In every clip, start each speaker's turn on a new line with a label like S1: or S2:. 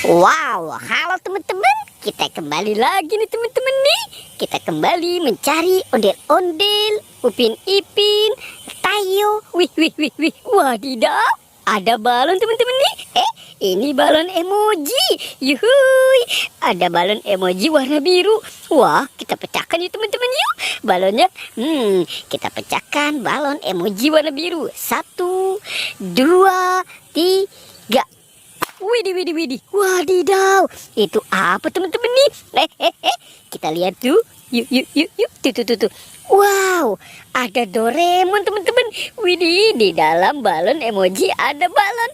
S1: Wow, halo teman-teman. Kita kembali lagi nih teman-teman nih. Kita kembali mencari ondel-ondel, Upin Ipin, Tayo. Wih. Wadidaw, ada balon teman-teman nih. Ini balon emoji. Yuhui, ada balon emoji warna biru. Wah, kita pecahkan ya teman-teman yuk balonnya. Kita pecahkan balon emoji warna biru. 1, 2, 3. Widih. Wadidaw. Itu apa teman-teman nih? Kita lihat tuh. Yuk. Tuh. Wow, ada Doraemon teman-teman. Widih, di dalam balon emoji ada balon.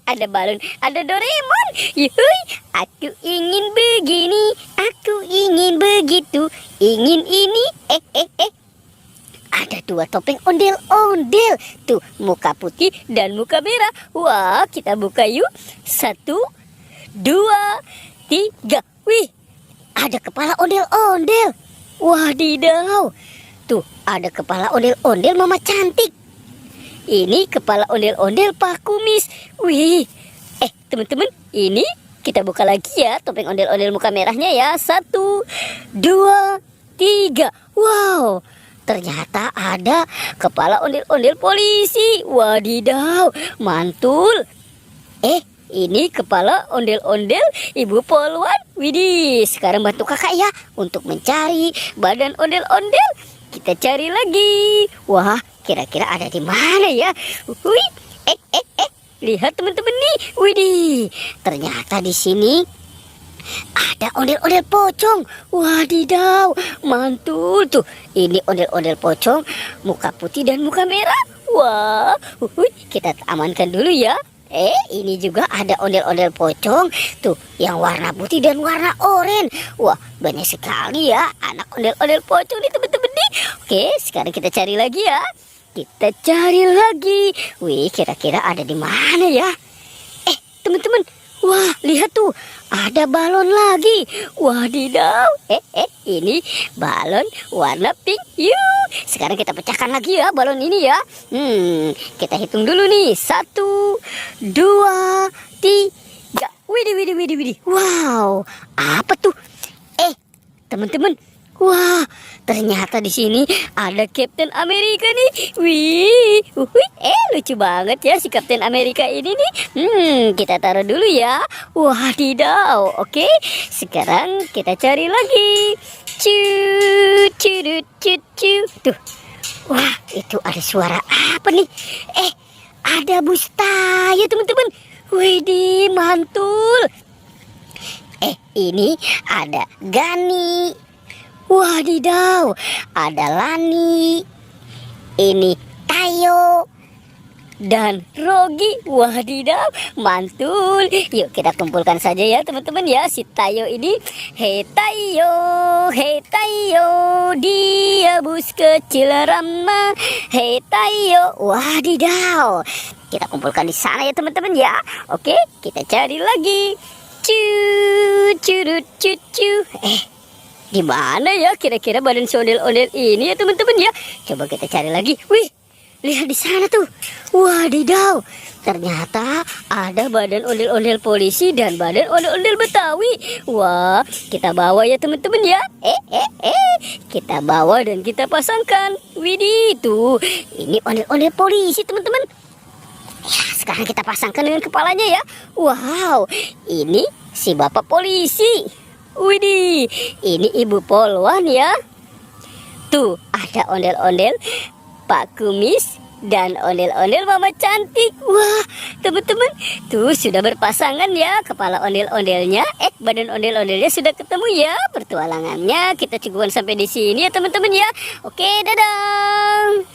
S1: Ada balon, ada Doraemon. Yuhui, aku ingin begini, aku ingin begitu, ingin ini. Ada 2 topeng ondel-ondel. Tuh, muka putih dan muka merah. Wah, kita buka yuk. 1, 2, 3. Wih, ada kepala ondel-ondel. Wadidaw. Tuh, ada kepala ondel-ondel Mama Cantik. Ini kepala ondel-ondel Pak Kumis. Wih, teman-teman, ini kita buka lagi ya topeng ondel-ondel muka merahnya ya. 1, 2, 3. Wow, ternyata ada kepala ondel-ondel polisi. Wadidaw, mantul. Ini kepala ondel-ondel Ibu Poluan. Widih, sekarang bantu kakak ya untuk mencari badan ondel-ondel. Kita cari lagi. Wah, kira-kira ada di mana ya? Wih, lihat teman-teman nih. Widih, ternyata di sini ada ondel-ondel pocong. Wadidaw, mantul tuh. Ini ondel-ondel pocong, muka putih dan muka merah. Wah, kita amankan dulu ya. Ini juga ada ondel-ondel pocong tuh yang warna putih dan warna oranye. Wah, banyak sekali ya anak ondel-ondel pocong nih teman-teman nih. Oke, sekarang kita cari lagi ya. Kita cari lagi. Wih, kira-kira ada di mana ya? Teman-teman, wah, lihat tuh, ada balon lagi. Wadidaw. Ini balon warna pink. Yuk, sekarang kita pecahkan lagi ya balon ini ya. Kita hitung dulu nih. 1, 2, 3. Widih. Wow, apa tuh? Teman-teman, wah, ternyata di sini ada Captain Amerika nih. Wih, lucu banget ya si Captain Amerika ini nih. Kita taruh dulu ya. Wadidaw. Oke, sekarang kita cari lagi. Tuh. Wah, itu ada suara apa nih? Ada bus Tayo teman-teman. Widih, mantul. Ini ada Gani. Wadidaw, ada Lani. Ini Tayo dan Rogi. Wadidaw, mantul. Yuk kita kumpulkan saja ya teman-teman ya si Tayo ini. Hei Tayo, dia bus kecil ramah. Hei Tayo. Wadidaw, kita kumpulkan di sana ya teman-teman ya. Oke, kita cari lagi. Di mana ya kira-kira badan si ondel-ondel ini ya teman-teman ya? Coba kita cari lagi. Wih, lihat di sana tuh. Wadidaw, ternyata ada badan ondel-ondel polisi dan badan ondel-ondel Betawi. Wah, kita bawa ya teman-teman ya. Kita bawa dan kita pasangkan. Widih, tuh, ini ondel-ondel polisi teman-teman. Ya, sekarang kita pasangkan dengan kepalanya ya. Wow, ini si bapak polisi. Widih, ini Ibu Poluan ya. Tuh, ada ondel-ondel Pak Kumis dan ondel-ondel Mama Cantik. Wah, teman-teman, tuh sudah berpasangan ya kepala ondel-ondelnya. Badan ondel-ondelnya sudah ketemu ya. Pertualangannya kita cukupkan sampai di sini ya teman-teman ya. Oke, dadah.